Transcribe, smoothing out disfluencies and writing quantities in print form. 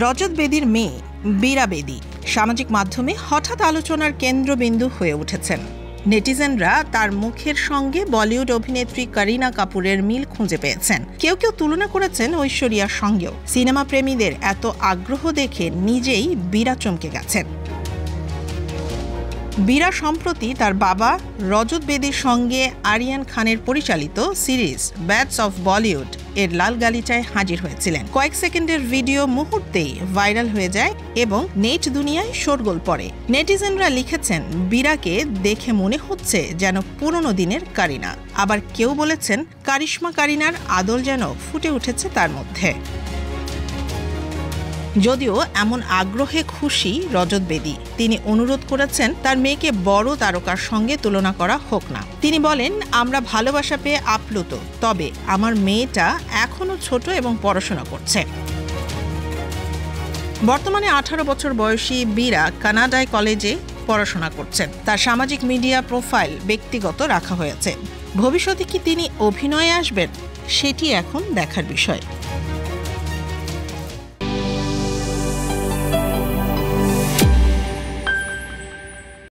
রজত বেদীর মেয়ে বীরা বেদী সামাজিক মাধ্যমে হঠাৎ আলোচনার কেন্দ্রবিন্দু হয়ে উঠেছেন। নেটিজেনরা তার মুখের সঙ্গে বলিউড অভিনেত্রী করিনা কাপুরের মিল খুঁজে পেয়েছেন। কেউ কেউ তুলনা করেছেন ঐশ্বরিয়ার সঙ্গেও। সিনেমা প্রেমীদের এত আগ্রহ দেখে নিজেই বীরা চমকে গেছেন। বীরা সম্প্রতি তার বাবা রজত বেদীর সঙ্গে আরিয়ান খানের পরিচালিত সিরিজ ব্যাটস অফ বলিউড এর লাল গালিচায় হাজির হয়েছিলেন। কয়েক সেকেন্ডের ভিডিও মুহূর্তেই ভাইরাল হয়ে যায় এবং নেট দুনিয়ায় শোরগোল পড়ে। নেটিজেনরা লিখেছেন, বীরাকে দেখে মনে হচ্ছে যেন পুরনো দিনের কারিনা। আবার কেউ বলেছেন, কারিশমা কারিনার আদল যেন ফুটে উঠেছে তার মধ্যে। যদিও এমন আগ্রহে খুশি রজত বেদী, তিনি অনুরোধ করেছেন তার মেয়েকে বড় তারকার সঙ্গে তুলনা করা হোক না। তিনি বলেন, আমরা ভালোবাসা পেয়ে আপ্লুত, তবে আমার মেয়েটা এখনো ছোট এবং পড়াশোনা করছে। বর্তমানে 18 বছর বয়সী বীরা কানাডায় কলেজে পড়াশোনা করছেন। তার সামাজিক মিডিয়া প্রোফাইল ব্যক্তিগত রাখা হয়েছে। ভবিষ্যতে কি তিনি অভিনয়ে আসবেন, সেটি এখন দেখার বিষয়।